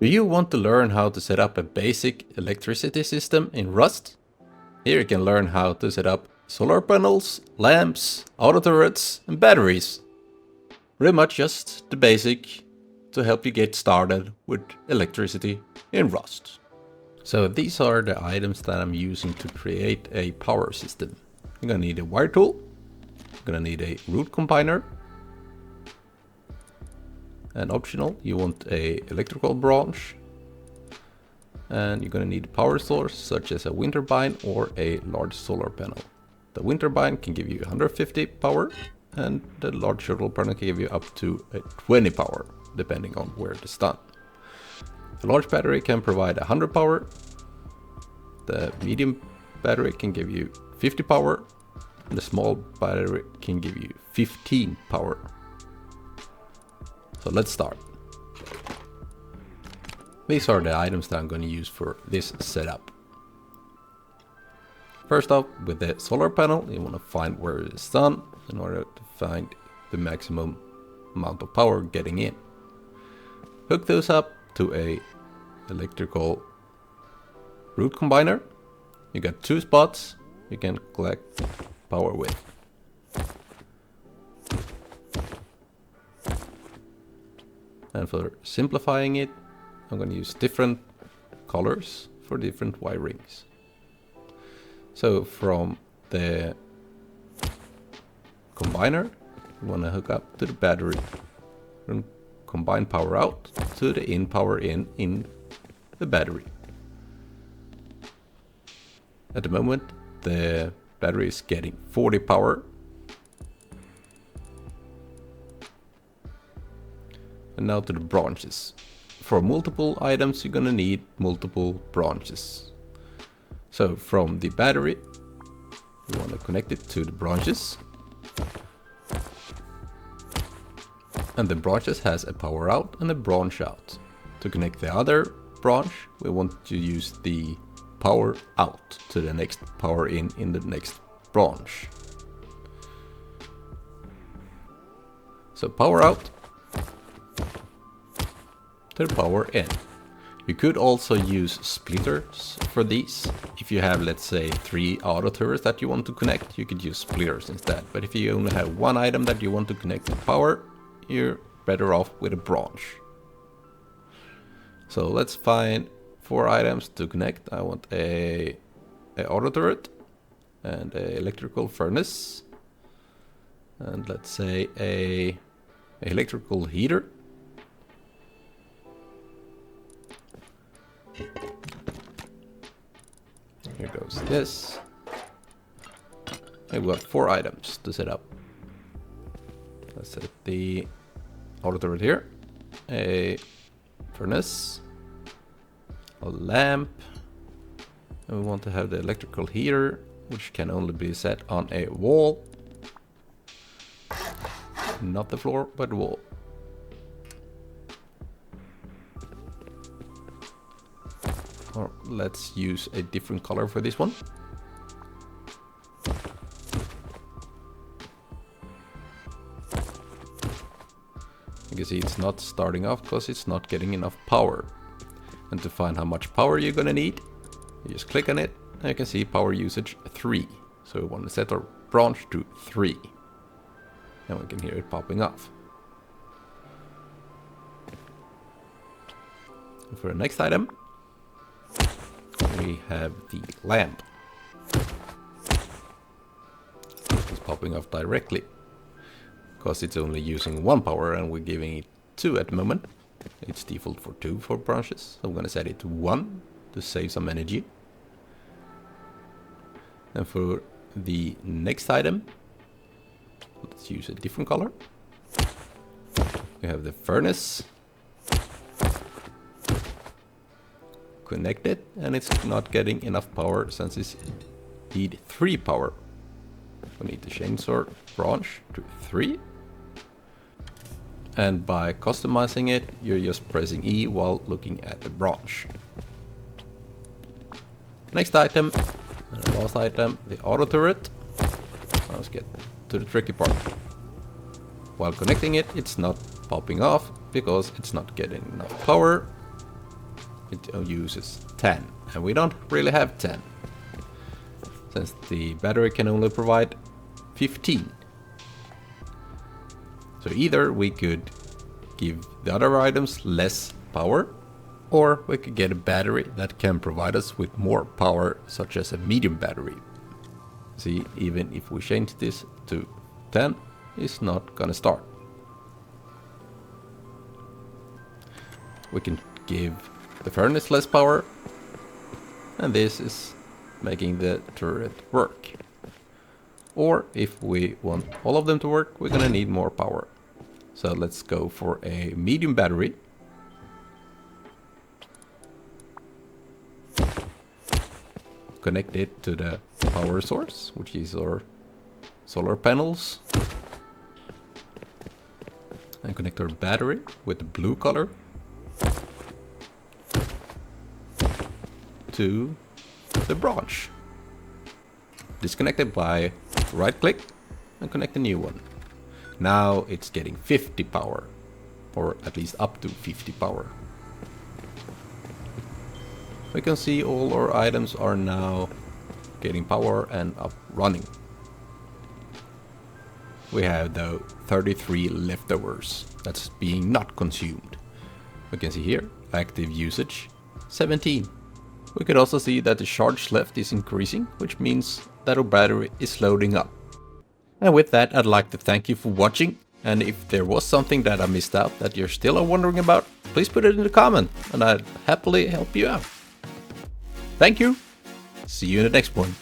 Do you want to learn how to set up a basic electricity system in Rust? Here you can learn how to set up solar panels, lamps, auto turrets and batteries. Pretty much just the basic to help you get started with electricity in Rust. So these are the items that I'm using to create a power system. You're gonna need a wire tool, you're gonna need a root combiner, and optional, you want a electrical branch, and you're gonna need a power source such as a wind turbine or a large solar panel. The wind turbine can give you 150 power, and the large solar panel can give you up to 20 power, depending on where it's done. The large battery can provide 100 power, the medium battery can give you 50 power, and the small battery can give you 15 power. So let's start. These are the items that I'm going to use for this setup. First off, with the solar panel, you want to find where it is done in order to find the maximum amount of power getting in. Hook those up to a electrical root combiner. You got 2 spots you can collect power with. And for simplifying it, I'm going to use different colors for different wirings. So from the combiner, you want to hook up to the battery and combine power out to the in power in the battery. At the moment, the battery is getting 40 power. And now to the branches. For multiple items, you're gonna need multiple branches. So from the battery, you want to connect it to the branches. And the branches has a power out and a branch out. To connect the other branch, we want to use the power out to the next power in the next branch. So power out to the power in. You could also use splitters for these. If you have, let's say, 3 auto turrets that you want to connect, you could use splitters instead. But if you only have 1 item that you want to connect to power, you're better off with a branch. So let's find 4 items to connect. I want a auto turret and a electrical furnace, and let's say a electrical heater. Here goes this. We've got 4 items to set up. Let's set the auto turret here, a furnace, a lamp, and we want to have the electrical heater, which can only be set on a wall, not the floor, but the wall. Or let's use a different color for this one. You can see it's not starting off because it's not getting enough power. And to find how much power you're gonna need, you just click on it and you can see power usage 3. So we want to set our branch to 3. And we can hear it popping off. And for the next item, we have the lamp. It's popping off directly because it's only using 1 power and we're giving it 2 at the moment. It's default for 2 for branches, so I'm going to set it to 1 to save some energy. And for the next item, let's use a different color. We have the furnace connected, and it's not getting enough power since it's need 3 power. We need to change our branch to 3. And by customizing it, you're just pressing E while looking at the branch. Next item, and the last item, the auto turret. Let's get to the tricky part. While connecting it, it's not popping off because it's not getting enough power. it uses 10, and we don't really have 10, since the battery can only provide 15. So either we could give the other items less power, or we could get a battery that can provide us with more power, such as a medium battery. See, even if we change this to 10, it's not gonna start. We can give the furnace less power, and this is making the turret work. Or if we want all of them to work, we're gonna need more power. So let's go for a medium battery. Connect it to the power source, which is our solar panels. And connect our battery with the blue color to the branch. Disconnect it by right click and connect a new one. Now it's getting 50 power, or at least up to 50 power. We can see all our items are now getting power and up running. We have though 33 leftovers that's being not consumed. We can see here active usage 17. We could also see that the charge left is increasing, which means that our battery is loading up. And with that, I'd like to thank you for watching, and if there was something that I missed out that you're still wondering about, please put it in the comment and I'd happily help you out. Thank you. See you in the next one.